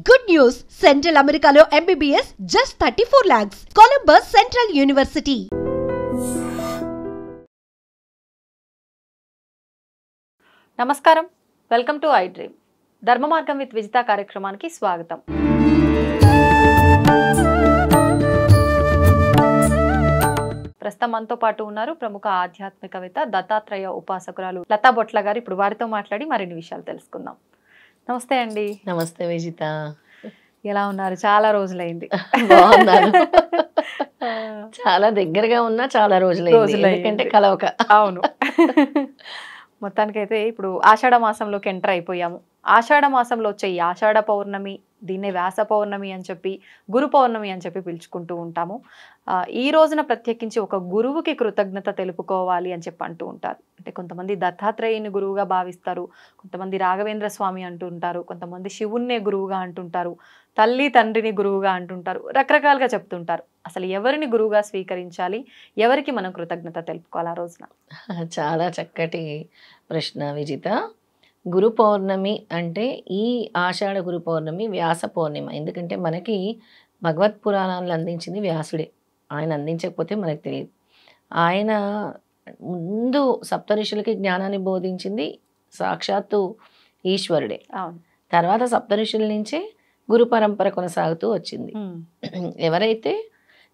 Good news! Central Americano MBBS just 34 lakhs. Columbus Central University. నమస్కారం, welcome to I dream. ధర్మ మార్గం with Vijitha కార్యక్రమానికి స్వాగతం. ప్రస్తుతం మనతో పాటు ఉన్నారు ప్రముఖ ఆధ్యాత్మికవేత్త, దత్తాత్రేయ ఉపాసకురాలు లతా బొట్ల గారు. ఇప్పుడు వారితో మాట్లాడి మరిన్ని విషయాలు తెలుసుకుందాం. నమస్తే అండి. నమస్తే విజిత, ఎలా ఉన్నారు? చాలా రోజులైంది. బాగున్నారు. చాలా దగ్గరగా ఉన్నా చాలా రోజులైంది, ఎందుకంటే కలవక. అవును. మొత్తానికైతే ఇప్పుడు ఆషాఢ మాసంలోకి ఎంటర్ అయిపోయాము. ఆషాఢ మాసంలో వచ్చే ఈ ఆషాఢ పౌర్ణమి, దీన్నే వ్యాస పౌర్ణమి అని చెప్పి, గురు పౌర్ణమి అని చెప్పి పిలుచుకుంటూ ఉంటాము. ఈ రోజున ప్రత్యేకించి ఒక గురువుకి కృతజ్ఞత తెలుపుకోవాలి అని చెప్పి అంటూ ఉంటారు. అంటే కొంతమంది దత్తాత్రేయుని గురువుగా భావిస్తారు, కొంతమంది రాఘవేంద్ర స్వామి అంటుంటారు, కొంతమంది శివున్నే గురువుగా అంటుంటారు, తల్లి తండ్రిని గురువుగా అంటుంటారు, రకరకాలుగా చెప్తుంటారు. అసలు ఎవరిని గురువుగా స్వీకరించాలి, ఎవరికి మనం కృతజ్ఞత తెలుపుకోవాలి ఆ రోజున? చాలా చక్కటి ప్రశ్న విజిత. గురు పౌర్ణమి అంటే ఈ ఆషాఢ గురు పౌర్ణమి వ్యాస పౌర్ణిమ. ఎందుకంటే మనకి భగవత్ పురాణాలను అందించింది వ్యాసుడే. ఆయన అందించకపోతే మనకు తెలియదు. ఆయన ముందు సప్తఋషులకి జ్ఞానాన్ని బోధించింది సాక్షాత్తు ఈశ్వరుడే. తర్వాత సప్తఋషుల నుంచే గురు పరంపర కొనసాగుతూ వచ్చింది. ఎవరైతే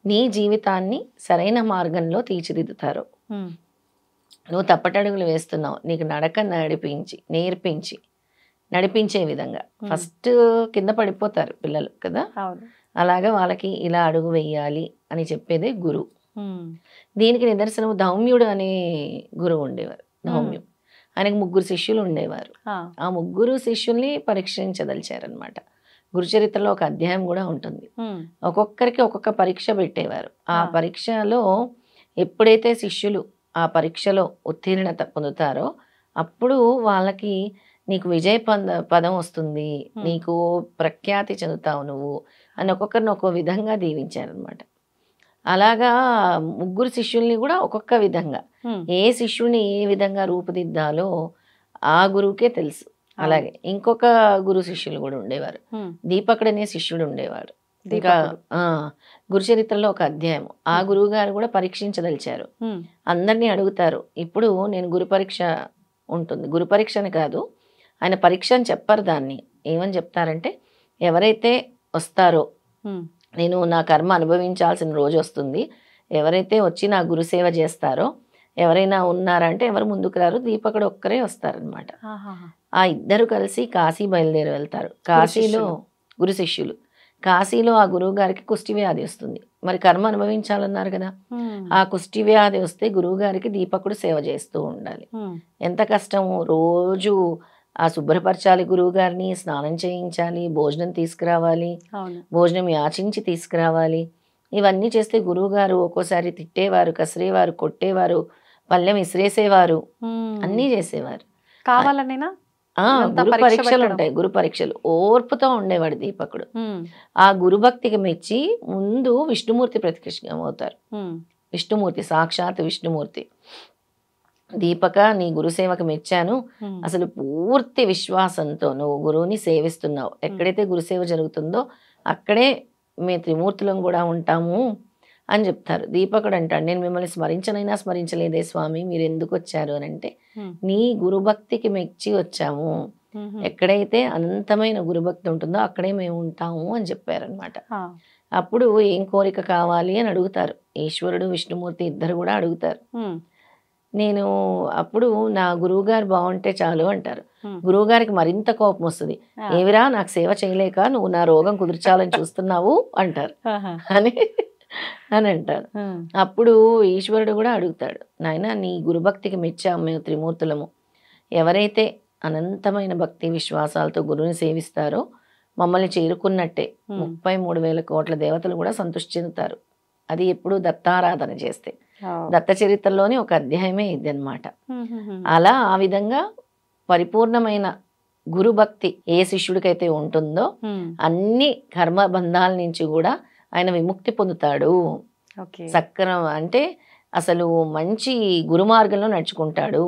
నీ జీవితాన్ని సరైన మార్గంలో తీర్చిదిద్దుతారో, నువ్వు తప్పటడుగులు వేస్తున్నావు, నీకు నడక నేర్పించి నడిపించే విధంగా. ఫస్ట్ కింద పడిపోతారు పిల్లలు కదా, అలాగా వాళ్ళకి ఇలా అడుగు వేయాలి అని చెప్పేదే గురువు. దీనికి నిదర్శనం ధౌమ్యుడు అనే గురువు ఉండేవారు. ధౌమ్యుడు, ఆయనకు 3 శిష్యులు ఉండేవారు. ఆ 3 శిష్యుల్ని పరీక్షించదలిచారనమాట. గురుచరిత్రలో ఒక అధ్యాయం కూడా ఉంటుంది. ఒక్కొక్కరికి ఒక్కొక్క పరీక్ష పెట్టేవారు. ఆ పరీక్షలో ఎప్పుడైతే శిష్యులు ఆ పరీక్షలో ఉత్తీర్ణత పొందుతారో అప్పుడు వాళ్ళకి నీకు విజయ పదం వస్తుంది, నీకు ప్రఖ్యాతి చెందుతావు నువ్వు అని ఒక్కొక్కరిని ఒక్కో విధంగా దీవించారనమాట. అలాగా 3 శిష్యుల్ని కూడా ఒక్కొక్క విధంగా, ఏ శిష్యుని ఏ విధంగా రూపుదిద్దాలో ఆ గురువుకే తెలుసు. అలాగే ఇంకొక గురు శిష్యులు కూడా ఉండేవారు. దీపకుడు అనే శిష్యుడు ఉండేవాడు. ఇంకా గురుచరిత్రలో ఒక అధ్యాయం. ఆ గురువు గారు కూడా పరీక్షించదలిచారు. అందరినీ అడుగుతారు, ఇప్పుడు నేను గురు పరీక్ష ఉంటుంది, గురు పరీక్ష అని కాదు, ఆయన పరీక్ష అని చెప్పారు. దాన్ని ఏమని చెప్తారంటే, ఎవరైతే వస్తారో, నేను నా కర్మ అనుభవించాల్సిన రోజు వస్తుంది, ఎవరైతే వచ్చి నా గురు సేవ చేస్తారో, ఎవరైనా ఉన్నారంటే ఎవరు ముందుకు రారు, దీపకుడు ఒక్కరే వస్తారనమాట. ఆ ఇద్దరు కలిసి కాశీ బయలుదేరి వెళ్తారు. కాశీలో గురు శిష్యులు, కాశీలో ఆ గురువు గారికి కుష్టి వ్యాధి వస్తుంది. మరి కర్మ అనుభవించాలన్నారు కదా, ఆ కుష్టి వ్యాధి వస్తే గురువు గారికి దీపకుడు సేవ చేస్తూ ఉండాలి. ఎంత కష్టము! రోజు ఆ శుభ్రపరచాలి, గురువు గారిని స్నానం చేయించాలి, భోజనం తీసుకురావాలి, భోజనం యాచించి తీసుకురావాలి. ఇవన్నీ చేస్తే గురువు గారు ఒక్కోసారి తిట్టేవారు, కసిరేవారు, కొట్టేవారు, పళ్ళెం విసిరేసేవారు, అన్నీ చేసేవారు. కావాలనేనా? గురు పరీక్షలు ఉంటాయి, గురు పరీక్షలు. ఓర్పుతో ఉండేవాడు దీపకుడు. ఆ గురుభక్తికి మెచ్చి ముందు విష్ణుమూర్తి ప్రత్యక్షమవుతారు. విష్ణుమూర్తి, సాక్షాత్ విష్ణుమూర్తి. దీపక, నీ గురుసేవకు మెచ్చాను, అసలు పూర్తి విశ్వాసంతో నువ్వు గురువుని సేవిస్తున్నావు, ఎక్కడైతే గురుసేవ జరుగుతుందో అక్కడే మేము త్రిమూర్తులం కూడా ఉంటాము అని చెప్తారు. దీపకుడు అంటాడు, నేను మిమ్మల్ని స్మరించనైనా స్మరించలేదే స్వామి, మీరు ఎందుకు వచ్చారు అని అంటే, నీ గురుభక్తికి మెచ్చి వచ్చాము, ఎక్కడైతే అనంతమైన గురుభక్తి ఉంటుందో అక్కడే మేము ఉంటాము అని చెప్పారనమాట. అప్పుడు ఏం కోరిక కావాలి అని అడుగుతారు. ఈశ్వరుడు విష్ణుమూర్తి ఇద్దరు కూడా అడుగుతారు. నేను అప్పుడు నా గురువు గారు బాగుంటే చాలు అంటారు. గురువు గారికి మరింత కోపం వస్తుంది. ఏవిరా, నాకు సేవ చేయలేక నువ్వు నా రోగం కుదిర్చాలని చూస్తున్నావు అంటారు అని అంటారు. అప్పుడు ఈశ్వరుడు కూడా అడుగుతాడు, నాయన నీ గురుభక్తికి మెచ్చాము మేము త్రిమూర్తులము, ఎవరైతే అనంతమైన భక్తి విశ్వాసాలతో గురువుని సేవిస్తారో మమ్మల్ని చేరుకున్నట్టే 33,000 కోట్ల దేవతలు కూడా సంతృష్టి చెందుతారు. అది ఎప్పుడు దత్తారాధన చేస్తే. దత్త చరిత్రలోని ఒక అధ్యాయమే ఇది అనమాట. అలా ఆ విధంగా పరిపూర్ణమైన గురుభక్తి ఏ శిష్యుడికైతే ఉంటుందో అన్ని కర్మబంధాల నుంచి కూడా ఆయన విముక్తి పొందుతాడు. సక్రమ అంటే అసలు మంచి గురు మార్గంలో నడుచుకుంటాడు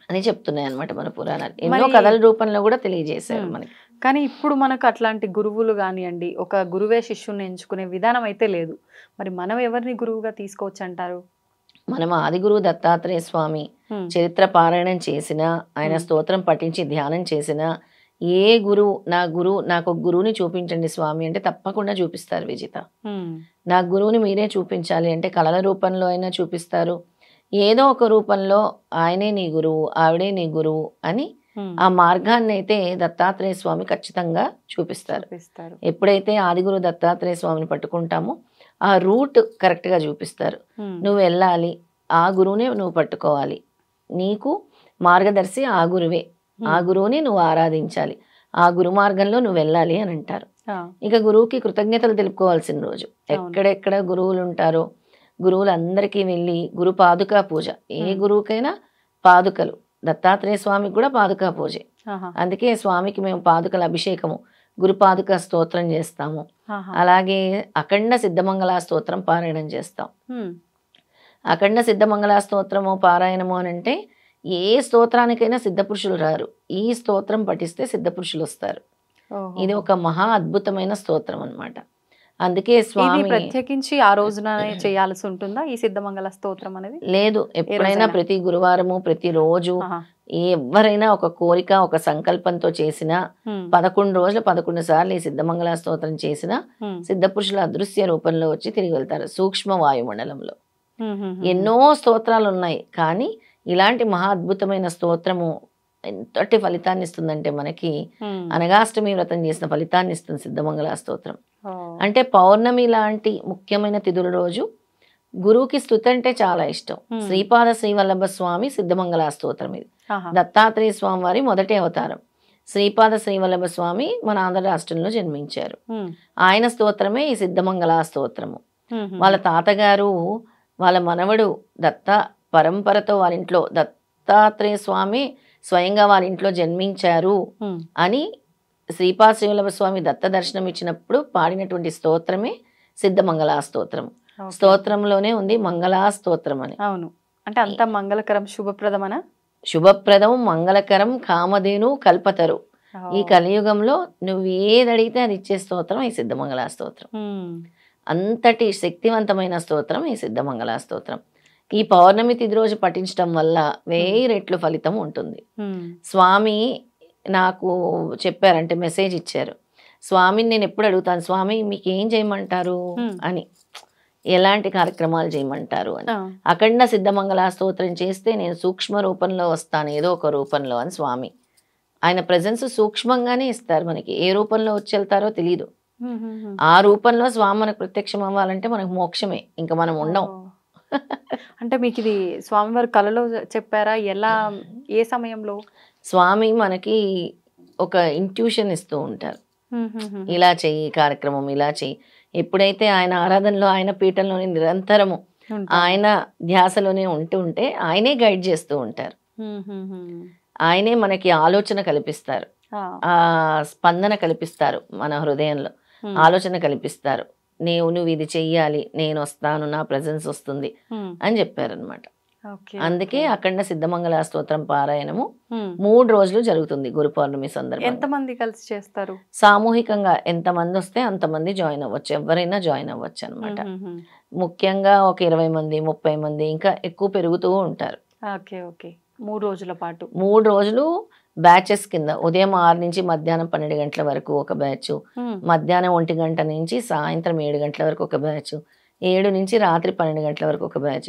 అని చెప్తున్నాయి అనమాట మన పురాణాలు. ఎన్నో కథల రూపంలో కూడా తెలియజేశారు మనకి. కానీ ఇప్పుడు మనకు అట్లాంటి గురువులు కానివ్వండి, ఒక గురువే శిష్యుని ఎంచుకునే విధానం అయితే లేదు. మరి మనం ఎవరిని గురువుగా తీసుకోవచ్చు అంటారు? మనం ఆదిగురువు దత్తాత్రేయ స్వామి చరిత్ర పారాయణం చేసినా, ఆయన స్తోత్రం పఠించి ధ్యానం చేసినా, ఏ గురువు నాకు ఒక గురువుని చూపించండి స్వామి అంటే తప్పకుండా చూపిస్తారు విజిత. నా గురువుని మీరే చూపించాలి అంటే కళల రూపంలో అయినా చూపిస్తారు, ఏదో ఒక రూపంలో ఆయనే నీ గురువు, ఆవిడే నీ గురువు అని ఆ మార్గాన్ని అయితే దత్తాత్రేయ స్వామి ఖచ్చితంగా చూపిస్తారు. ఎప్పుడైతే ఆదిగురు దత్తాత్రేయ స్వామిని పట్టుకుంటామో ఆ రూట్ కరెక్ట్గా చూపిస్తారు. నువ్వు వెళ్ళాలి, ఆ గురువునే నువ్వు పట్టుకోవాలి, నీకు మార్గదర్శి ఆ గురువే, ఆ గురువుని నువ్వు ఆరాధించాలి, ఆ గురు మార్గంలో నువ్వు వెళ్ళాలి అని అంటారు. ఇక గురువుకి కృతజ్ఞతలు తెలుపుకోవాల్సిన రోజు. ఎక్కడెక్కడ గురువులు ఉంటారో గురువులందరికీ వెళ్ళి గురు పాదుకా పూజ, ఏ గురువుకైనా పాదుకలు, దత్తాత్రేయ స్వామికి కూడా పాదుకా పూజే. అందుకే స్వామికి మేము పాదుకల అభిషేకము, గురు పాదుక స్తోత్రం చేస్తాము. అలాగే అఖండ సిద్ధమంగళ స్తోత్రం పారాయణం చేస్తాం. అఖండ సిద్ధమంగళ స్తోత్రము పారాయణము అని అంటే ఏ స్తోత్రానికైనా సిద్ధపురుషులు రారు, ఈ స్తోత్రం పఠిస్తే సిద్ధపురుషులు వస్తారు. ఇది ఒక మహా అద్భుతమైన స్తోత్రం అన్నమాట. అందుకే స్వామి ప్రత్యేకించి ఆ రోజున చేయాల్సి ఉంటుందా ఈ సిద్ధమంగళ స్తోత్రం అనేది? లేదు, ఎప్పుడైనా ప్రతి గురువారము ప్రతిరోజు ఎవరైనా ఒక కోరిక ఒక సంకల్పంతో చేసినా 11 రోజులు 11 సార్లు ఈ సిద్ధమంగళ స్తోత్రం చేసినా సిద్ధపురుషుల అదృశ్య రూపంలో వచ్చి తిరిగి వెళ్తారు. సూక్ష్మ వాయుమండలంలో ఎన్నో స్తోత్రాలు ఉన్నాయి, కానీ ఇలాంటి మహా అద్భుతమైన స్తోత్రము ఎంతటి ఫలితాన్ని ఇస్తుందంటే మనకి అనగాష్టమి వ్రతం చేసిన ఫలితాన్ని ఇస్తుంది సిద్ధమంగళ స్తోత్రం. అంటే పౌర్ణమి లాంటి ముఖ్యమైన తిథుల రోజు గురువుకి స్తుతి అంటే చాలా ఇష్టం. శ్రీపాద శ్రీవల్లభ స్వామి సిద్ధమంగళ స్తోత్రం ఇది. దత్తాత్రేయ స్వామి వారి మొదటి అవతారం శ్రీపాద శ్రీవల్లభ స్వామి మన ఆంధ్ర రాష్ట్రంలో జన్మించారు. ఆయన స్తోత్రమే ఈ సిద్ధమంగళ స్తోత్రము. వాళ్ళ తాతగారు వాళ్ళ మనవడు దత్త పరంపరతో వాళ్ళ ఇంట్లో దత్తాత్రేయ స్వామి స్వయంగా వాళ్ళ ఇంట్లో జన్మించారు అని శ్రీపాద శ్రీవల్లభ స్వామి దత్త దర్శనం ఇచ్చినప్పుడు పాడినటువంటి స్తోత్రమే సిద్ధమంగళ స్తోత్రం. స్తోత్రంలోనే ఉంది మంగళా స్తోత్రం అని. అవును, అంటే అంత మంగళకరం శుభప్రదమన, శుభప్రదం మంగళకరం కామధేను కల్పతరు. ఈ కలియుగంలో నువ్వు ఏది అడిగితే అది ఇచ్చే స్తోత్రం ఈ సిద్ధమంగళ స్తోత్రం. అంతటి శక్తివంతమైన స్తోత్రం ఈ సిద్ధమంగళ స్తోత్రం. ఈ పౌర్ణమి తిథి రోజు పఠించడం వల్ల 1000 రెట్లు ఫలితం ఉంటుంది. స్వామి నాకు చెప్పారంటే మెసేజ్ ఇచ్చారు, స్వామిని నేను ఎప్పుడు అడుగుతాను, స్వామి మీకు ఏం చేయమంటారు అని, ఎలాంటి కార్యక్రమాలు చేయమంటారు అని. అఖండ సిద్ధమంగళ స్తోత్రం చేస్తే నేను సూక్ష్మ రూపంలో వస్తాను, ఏదో ఒక రూపంలో అని స్వామి. ఆయన ప్రెజెన్స్ సూక్ష్మంగానే ఇస్తారు మనకి, ఏ రూపంలో వచ్చి వెళ్తారో తెలియదు. ఆ రూపంలో స్వామి మనకు ప్రత్యక్షం అవ్వాలంటే మనకు మోక్షమే, ఇంకా మనం ఉండం. అంటే మీకు ఇది స్వామివారి కళలో చెప్పారా? ఎలా, ఏ సమయంలో? స్వామి మనకి ఒక ఇంట్యూషన్ ఇస్తూ ఉంటారు, ఇలా చెయ్యి కార్యక్రమం, ఇలా చెయ్యి. ఎప్పుడైతే ఆయన ఆరాధనలో ఆయన పీఠంలోనే నిరంతరము ఆయన ధ్యాసలోనే ఉంటే ఆయనే గైడ్ చేస్తూ ఉంటారు. ఆయనే మనకి ఆలోచన కల్పిస్తారు, ఆ స్పందన కల్పిస్తారు, మన హృదయంలో ఆలోచన కల్పిస్తారు. నువ్వు ఇది చెయ్యాలి, నేను వస్తాను, నా ప్రెజెన్స్ వస్తుంది అని చెప్పారనమాట. అందుకే అఖండ సిద్ధమంగళ స్తోత్రం పారాయణము 3 రోజులు జరుగుతుంది గురు పౌర్ణమి సందర్భంగా. ఎంతమంది కలిసి చేస్తారు? సామూహికంగా ఎంతమంది వస్తే అంతమంది జాయిన్ అవ్వచ్చు, ఎవరైనా జాయిన్ అవ్వచ్చు అనమాట. ముఖ్యంగా ఒక 20 మంది 30 మంది ఇంకా ఎక్కువ పెరుగుతూ ఉంటారు. 3 రోజుల పాటు 3 రోజులు బ్యాచెస్ కింద ఉదయం 6 నుంచి మధ్యాహ్నం 12 గంటల వరకు ఒక బ్యాచ్, మధ్యాహ్నం 1 గంట నుంచి సాయంత్రం 7 గంటల వరకు ఒక బ్యాచ్, 7 నుంచి రాత్రి 12 గంటల వరకు ఒక బ్యాచ్,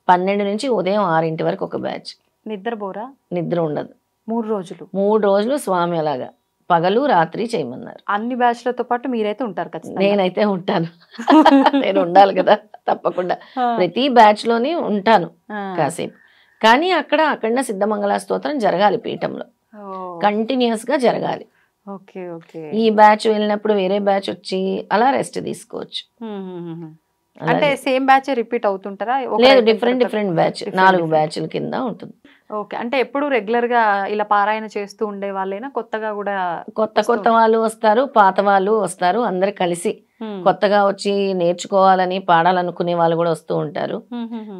12 నుంచి ఉదయం 6 వరకు ఒక బ్యాచ్. నిద్రపోరా? నిద్ర ఉండదు. 3 రోజులు స్వామి అలాగా పగలు రాత్రి చేయమన్నారు. అన్ని బ్యాచ్లతో పాటు మీరైతే ఉంటారు కదా? నేనైతే ఉంటాను, నేను ఉండాలి కదా తప్పకుండా. ప్రతి బ్యాచ్ లోని ఉంటాను కాసేపు. కానీ అక్కడ అఖండ సిద్ధమంగళ స్తోత్రం జరగాలి పీఠంలో, కంటిన్యూస్ గా జరగాలి. ఈ బ్యాచ్ వెళ్ళినప్పుడు వేరే బ్యాచ్ వచ్చి అలా రెస్ట్ తీసుకోవచ్చు. అంటే సేమ్ బ్యాచ్ రిపీట్ అవుతుంటారా? లేదు, డిఫరెంట్ బ్యాచ్, 4 బ్యాచ్ల కింద ఉంటుంది. ఓకే, అంటే ఎప్పుడు రెగ్యులర్ గా ఇలా పారాయణ చేస్తూ ఉండే వాళ్ళైనా కొత్తగా కూడా? కొత్త వాళ్ళు వస్తారు, పాత వాళ్ళు వస్తారు, అందరు కలిసి కొత్తగా వచ్చి నేర్చుకోవాలని పాడాలనుకునే వాళ్ళు కూడా వస్తూ ఉంటారు.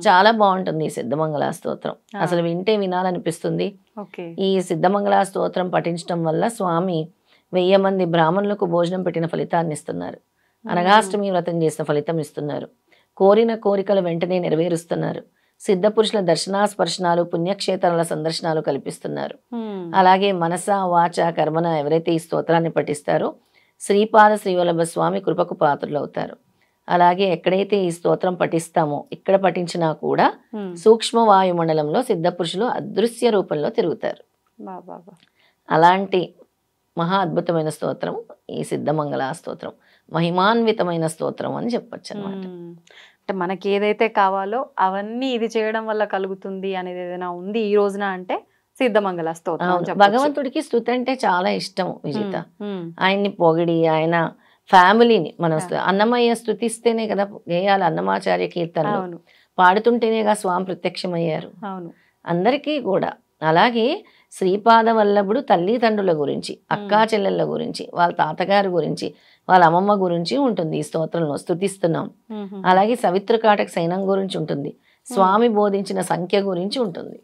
చాలా బాగుంటుంది ఈ సిద్ధమంగళ స్తోత్రం, అసలు వింటే వినాలనిపిస్తుంది. ఈ సిద్ధమంగళ స్తోత్రం పఠించడం వల్ల స్వామి 1000 మంది బ్రాహ్మణులకు భోజనం పెట్టిన ఫలితాన్ని ఇస్తున్నారు. అనగాష్టమి వ్రతం చేసిన ఫలితం ఇస్తున్నారు. కోరిన కోరికలు వెంటనే నెరవేరుస్తున్నారు. సిద్ధ పురుషుల దర్శనాస్పర్శనాలు, పుణ్యక్షేత్రాల సందర్శనాలు కల్పిస్తున్నారు. అలాగే మనస వాచ కర్మన ఎవరైతే ఈ స్తోత్రాన్ని పఠిస్తారో శ్రీపాద శ్రీవల్లభ స్వామి కృపకు పాత్రలు అవుతారు. అలాగే ఎక్కడైతే ఈ స్తోత్రం పఠిస్తామో ఇక్కడ పఠించినా కూడా సూక్ష్మ వాయుమండలంలో సిద్ధ పురుషులు అదృశ్య రూపంలో తిరుగుతారు. అలాంటి మహా అద్భుతమైన స్తోత్రం ఈ సిద్ధమంగళ స్తోత్రం. మహిమాన్వితమైన స్తోత్రం అని చెప్పొచ్చు అన్నమాట. అంటే మనకి ఏదైతే కావాలో అవన్నీ ఇది చేయడం వల్ల కలుగుతుంది అనేది ఏదైనా ఉంది ఈ రోజున అంటే సిద్ధమంగళ స్తోత్రం. భగవంతుడికి స్తుతి అంటే చాలా ఇష్టం విజిత. ఆయన్ని పొగిడి ఆయన ఫ్యామిలీని మనం అన్నమయ్య స్తుతిస్తేనే కదా గేయాలి. అన్నమాచార్య కీర్తనలు పాడుతుంటేనేగా స్వామి ప్రత్యక్షమయ్యారు అందరికీ కూడా. అలాగే శ్రీపాద వల్లభుడు తల్లిదండ్రుల గురించి, అక్కా చెల్లెళ్ళ గురించి, వాళ్ళ తాతగారి గురించి, వాళ్ళ అమ్మమ్మ గురించి ఉంటుంది ఈ స్తోత్రంలో స్తుతిస్తున్నాం. అలాగే సవిత్రకాటక సైనం గురించి ఉంటుంది. స్వామి బోధించిన సంఖ్య గురించి ఉంటుంది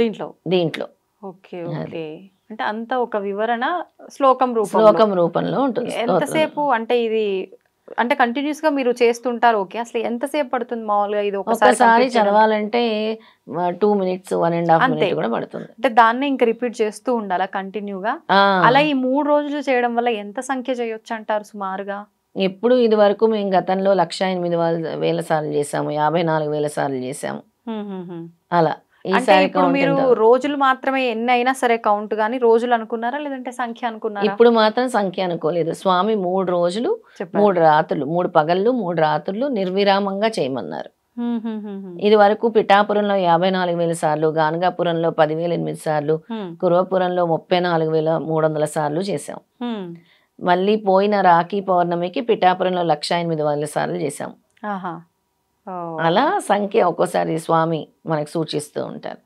దీంట్లో. Okay okay. అంటే అంత ఒక వివరణ శ్లోకం రూపంలో ఉంటుంది. ఎంతసేపు అంటే ఇది అంటే కంటిన్యూస్ గా మీరు చేస్తుంటారు? ఓకే, అసలు ఎంతసేపు పడుతుంది మామూలుగా ఇది ఒకసారి చదవాలంటే 2 minutes 1.5 minutes కూడా పడుతుంది. అంటే దాన్ని ఇంకా రిపీట్ చేస్తూ ఉండాలా కంటిన్యూగా? అలా ఈ 3 రోజులు చేయడం వల్ల ఎంత సంఖ్య చేయొచ్చు అంటారు సుమారుగా? ఎప్పుడు ఇది వరకు మేము గతంలో 1,08,000 సార్లు చేసాము, 54,000 సార్లు చేసాము. అలా అంటే ఇప్పుడు మీరు రోజులు మాత్రమే ఎన్ని అయినా సరే కౌంట్ గానీ రోజులు అనుకున్నారా లేదంటే సంఖ్య అనుకున్నారా? ఇప్పుడు మాత్రం సంఖ్య అనుకోలేదు. స్వామి 3 రోజులు 3 రాత్రులు 3 పగళ్ళు 3 రాత్రులు నిర్విరామంగా చేయమన్నారు. ఇది వరకు పిఠాపురంలో 54,000 సార్లు, గానగాపురంలో 10,008 సార్లు, కురవపురంలో 34,300 సార్లు చేసాం. మళ్ళీ పోయిన రాఖీ పౌర్ణమికి పిఠాపురంలో 1,08,000 సార్లు చేసాం. అలా సంఖ్య ఒక్కోసారి స్వామి మనకు సూచిస్తూ ఉంటారు.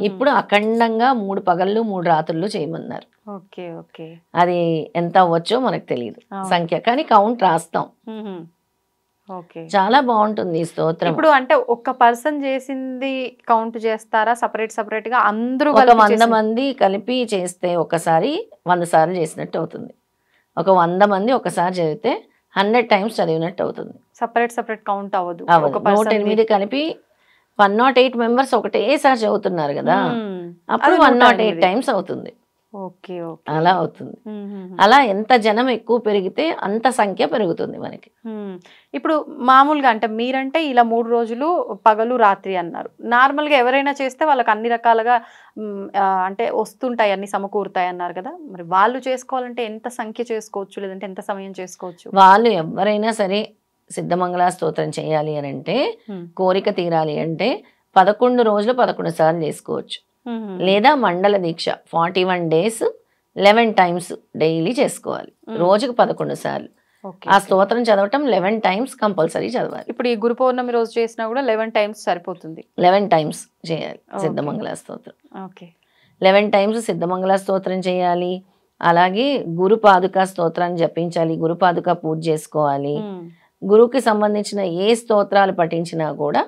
ఇప్పుడు అఖండంగా 3 పగళ్ళు 3 రాత్రులు చేయమన్నారు. అది ఎంత అవ్వచ్చో మనకు తెలియదు సంఖ్య, కానీ కౌంట్ రాస్తాం. చాలా బాగుంటుంది ఈ స్తోత్రం. ఇప్పుడు అంటే ఒక్క పర్సన్ చేసింది కౌంట్ చేస్తారా సపరేట్ గా? అందరూ 100 మంది కలిపి చేస్తే ఒకసారి 100 సార్లు చేసినట్టు అవుతుంది. ఒక 100 మంది ఒకసారి చదివితే 100 times చదివినట్టు అవుతుంది. సపరేట్ కౌంట్ అవ్వదు. 108 కలిపి 108 మెంబర్స్ ఒకటేసారి చదువుతున్నారు కదా, అప్పుడు 108 times అవుతుంది. అలా అవుతుంది. అలా ఎంత జనం ఎక్కువ పెరిగితే అంత సంఖ్య పెరుగుతుంది మనకి. ఇప్పుడు మామూలుగా అంటే మీరంటే ఇలా 3 రోజులు పగలు రాత్రి అన్నారు. నార్మల్ గా ఎవరైనా చేస్తే వాళ్ళకి అన్ని రకాలుగా అంటే వస్తుంటాయి, అన్ని సమకూరుతాయి అన్నారు కదా. మరి వాళ్ళు చేసుకోవాలంటే ఎంత సంఖ్య చేసుకోవచ్చు లేదంటే ఎంత సమయం చేసుకోవచ్చు? వాళ్ళు ఎవరైనా సరే సిద్ధమంగళ స్తోత్రం చేయాలి అని అంటే, కోరిక తీరాలి అంటే 11 రోజులు 11 సార్లు చేసుకోవచ్చు. లేదా మండల దీక్ష 41 days 11 times డైలీ చేసుకోవాలి. రోజుకు 11 సార్లు ఆ స్తోత్రం చదవటం 11 times కంపల్సరీ చదవాలి. ఇప్పుడు ఈ గురు పౌర్ణమి రోజు చేసినా కూడా 11 times సరిపోతుంది. 11 times చేయాలి సిద్ధమంగళ స్తోత్రం. 11 times సిద్ధమంగళ స్తోత్రం చేయాలి. అలాగే గురు పాదుక స్తోత్రాన్ని జపించాలి, గురు పాదుక పూజ చేసుకోవాలి. గురువుకి సంబంధించిన ఏ స్తోత్రాలు పఠించినా కూడా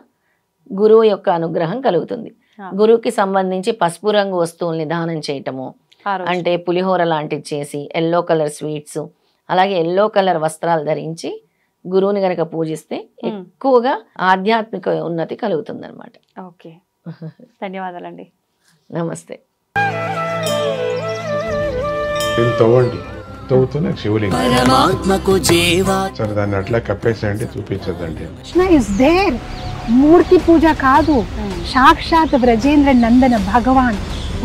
గురువు యొక్క అనుగ్రహం కలుగుతుంది. గురువుకి సంబంధించి పసుపు రంగు వస్తువుల్ని దానం చేయటము, అంటే పులిహోర లాంటివి చేసి, ఎల్లో కలర్ స్వీట్స్, అలాగే ఎల్లో కలర్ వస్త్రాలు ధరించి గురువుని గనక పూజిస్తే ఎక్కువగా ఆధ్యాత్మిక ఉన్నతి కలుగుతుంది అనమాట. ఓకే, ధన్యవాదాలండి. నమస్తే. తవ్వుతున్న శివలింగం సరే దాన్ని అట్లా కప్పేసేయండి, చూపించదండి. Krishna is there. మూర్తి పూజ కాదు, సాక్షాత్ బ్రజేంద్ర నందన భగవాన్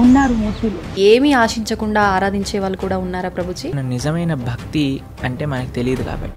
ఉన్నారు మూర్తిలో. ఏమీ ఆశించకుండా ఆరాధించే వాళ్ళు కూడా ఉన్నారా ప్రభుజీ? నిజమైన భక్తి అంటే మనకు తెలియదు కాబట్టి